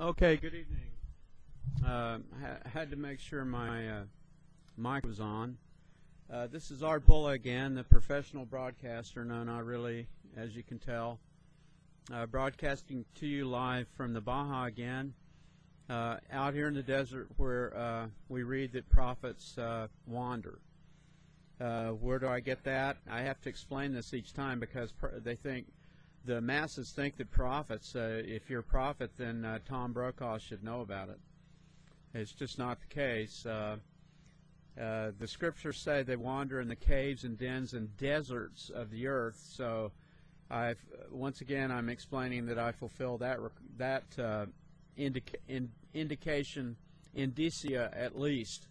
Okay, good evening. Had to make sure my mic was on. This is Art Bulla again, the professional broadcaster. No, not really, as you can tell. Broadcasting to you live from the Baja again, out here in the desert where we read that prophets wander. Where do I get that? I have to explain this each time because the masses think that prophets, if you're a prophet, then Tom Brokaw should know about it. It's just not the case. The scriptures say they wander in the caves and dens and deserts of the earth. So, once again, I'm explaining that I fulfill that indication, indicia at least.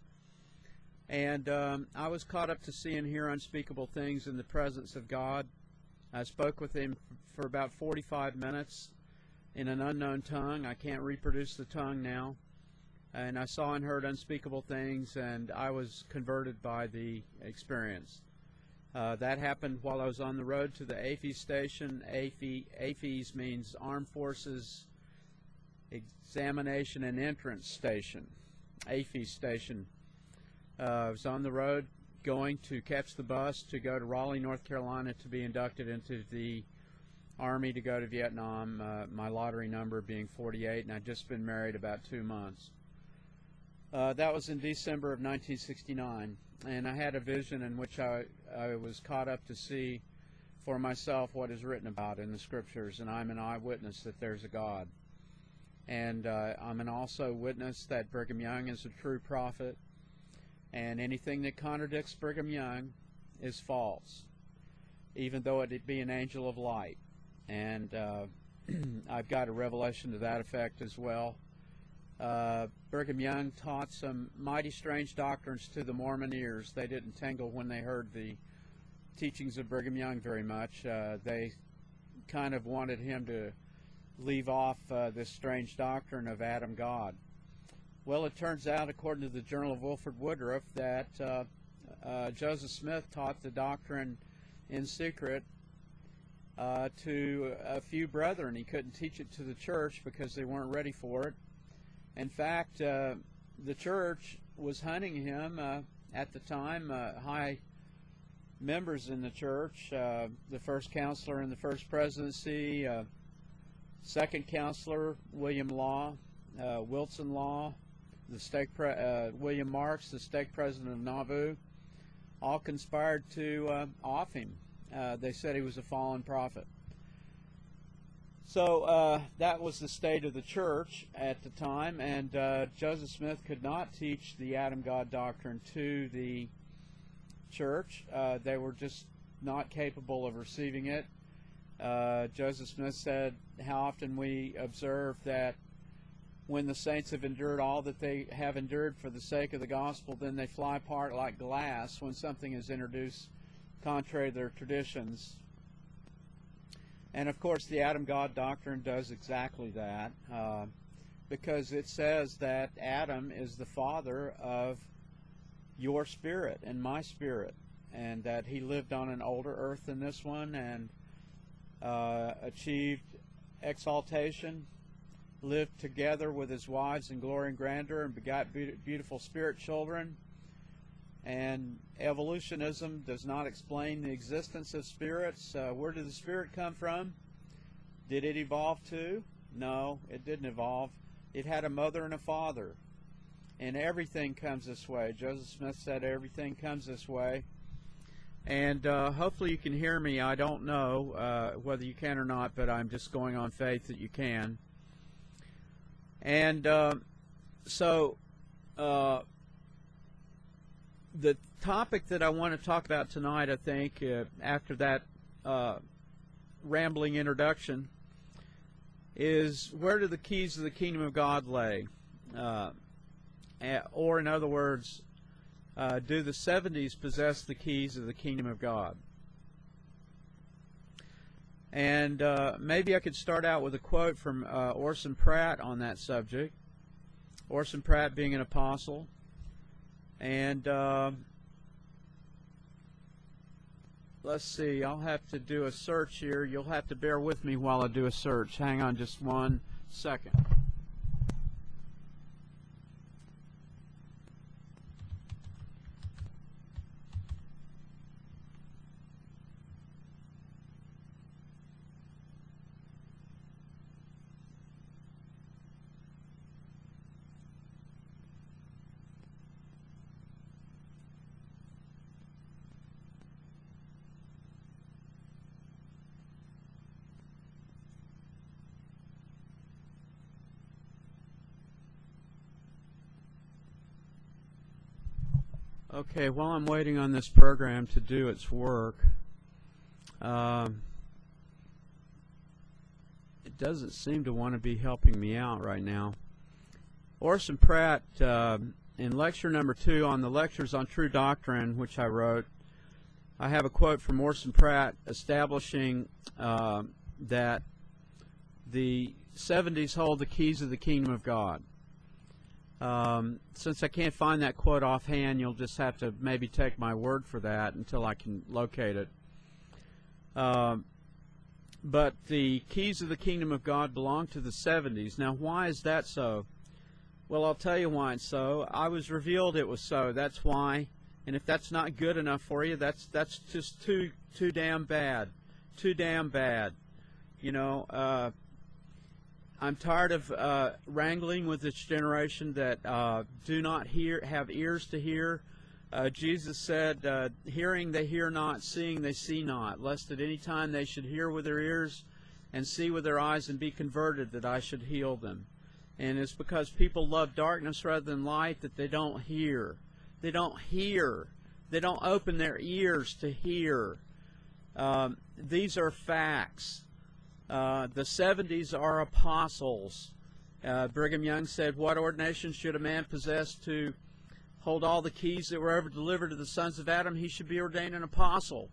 And I was caught up to see and hear unspeakable things in the presence of God. I spoke with him for about 45 minutes in an unknown tongue. I can't reproduce the tongue now. And I saw and heard unspeakable things, and I was converted by the experience. That happened while I was on the road to the AFES station. AFES means Armed Forces Examination and Entrance Station. AFES station. I was on the road going to catch the bus to go to Raleigh, North Carolina to be inducted into the Army to go to Vietnam, my lottery number being 48, and I'd just been married about 2 months. That was in December of 1969, and I had a vision in which I was caught up to see for myself what is written about in the Scriptures, and I'm an eyewitness that there's a God. And I'm an also witness that Brigham Young is a true prophet, and anything that contradicts Brigham Young is false, even though it be an angel of light. And I've got a revelation to that effect as well. Brigham Young taught some mighty strange doctrines to the Mormon ears. They didn't tingle when they heard the teachings of Brigham Young very much. They kind of wanted him to leave off this strange doctrine of Adam God. Well, it turns out, according to the Journal of Wilford Woodruff, that Joseph Smith taught the doctrine in secret to a few brethren. He couldn't teach it to the church because they weren't ready for it. In fact, the church was hunting him at the time. High members in the church, the first counselor in the first presidency, second counselor William Law, Wilson Law, the William Marks, the stake president of Nauvoo, all conspired to off him. They said he was a fallen prophet. So that was the state of the church at the time, and Joseph Smith could not teach the Adam God doctrine to the church. They were just not capable of receiving it. Joseph Smith said, how often we observe that when the saints have endured all that they have endured for the sake of the gospel, then they fly apart like glass when something is introduced contrary to their traditions. And of course the Adam God doctrine does exactly that, because it says that Adam is the father of your spirit and my spirit, and that he lived on an older earth than this one and achieved exaltation, lived together with his wives in glory and grandeur, and begot beautiful spirit children. And evolutionism does not explain the existence of spirits. Where did the spirit come from? Did it evolve too? No, it didn't evolve. It had a mother and a father. And everything comes this way. Joseph Smith said everything comes this way. And hopefully you can hear me. I don't know whether you can or not, but I'm just going on faith that you can. And so the topic that I want to talk about tonight, I think, after that rambling introduction, is where do the keys of the kingdom of God lay? Or in other words, do the 70s possess the keys of the kingdom of God? And maybe I could start out with a quote from Orson Pratt on that subject. Orson Pratt being an apostle. And let's see, I'll have to do a search here. You'll have to bear with me while I do a search. Hang on just 1 second. Okay, while I'm waiting on this program to do its work, it doesn't seem to want to be helping me out right now. Orson Pratt, in lecture number 2 on the Lectures on True Doctrine, which I wrote, I have a quote from Orson Pratt establishing that the 70s hold the keys of the kingdom of God. Since I can't find that quote offhand, you'll just have to maybe take my word for that until I can locate it. But the keys of the kingdom of God belong to the 70s. Now, why is that so? Well, I'll tell you why it's so. I was revealed it was so. That's why. And if that's not good enough for you, that's just too damn bad. Too damn bad. You know, I'm tired of wrangling with this generation that do not have ears to hear. Jesus said, hearing they hear not, seeing they see not, lest at any time they should hear with their ears and see with their eyes and be converted, that I should heal them. And it's because people love darkness rather than light that they don't hear. They don't hear. They don't open their ears to hear. These are facts. The 70s are apostles. Brigham Young said, what ordination should a man possess to hold all the keys that were ever delivered to the sons of Adam? He should be ordained an apostle.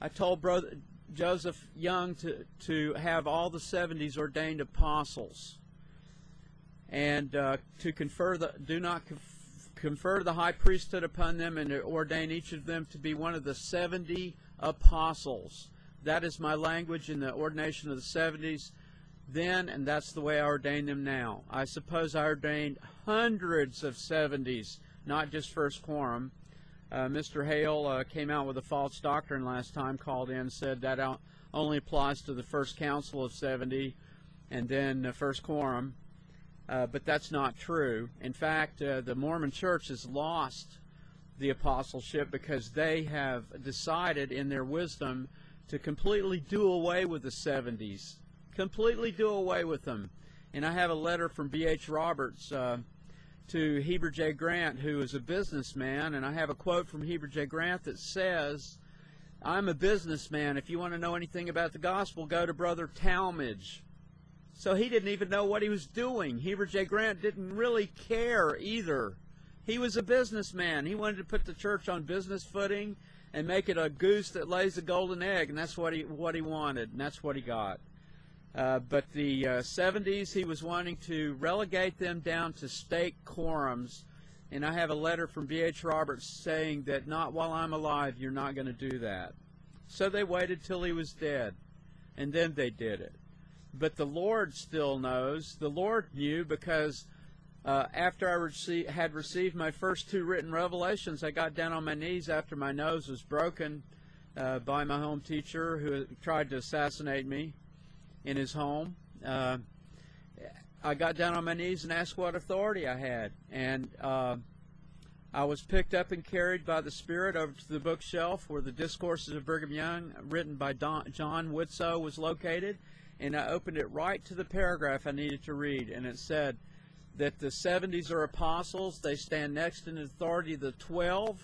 I told Brother Joseph Young to have all the 70s ordained apostles, and to confer confer the high priesthood upon them, and to ordain each of them to be one of the 70 apostles. That is my language in the ordination of the 70s then, and that's the way I ordain them now. I suppose I ordained hundreds of 70s, not just first quorum. Mr. Hale came out with a false doctrine last time, called in, said that only applies to the first council of 70 and then the first quorum. But that's not true. In fact, the Mormon Church has lost the apostleship because they have decided in their wisdom to completely do away with the 70s. Completely do away with them. And I have a letter from B.H. Roberts to Heber J. Grant, who is a businessman, and I have a quote from Heber J. Grant that says, I'm a businessman. If you want to know anything about the gospel, go to Brother Talmage. So he didn't even know what he was doing. Heber J. Grant didn't really care either. He was a businessman. He wanted to put the church on business footing and make it a goose that lays a golden egg, and that's what he wanted, and that's what he got. But the 70s, he was wanting to relegate them down to stake quorums, and I have a letter from B.H. Roberts saying that not while I'm alive, you're not going to do that. So they waited till he was dead, and then they did it. But the Lord still knows. The Lord knew, because after I had received my first 2 written revelations, I got down on my knees after my nose was broken by my home teacher, who tried to assassinate me in his home. I got down on my knees and asked what authority I had. And I was picked up and carried by the Spirit over to the bookshelf where the Discourses of Brigham Young, written by John Widtsoe, was located. And I opened it right to the paragraph I needed to read, and it said that the 70s are apostles. They stand next in authority to the 12.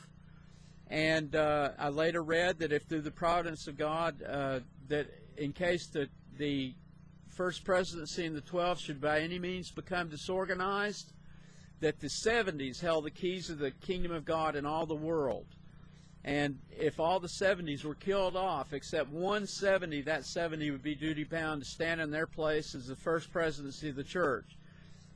And I later read that if through the providence of God, that in case the first presidency and the 12 should by any means become disorganized, that the 70s held the keys of the kingdom of God in all the world. And if all the 70s were killed off except one 70, that 70 would be duty-bound to stand in their place as the first presidency of the church.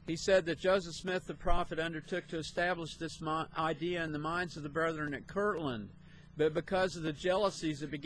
He said that Joseph Smith the prophet undertook to establish this idea in the minds of the brethren at Kirtland, but because of the jealousies that began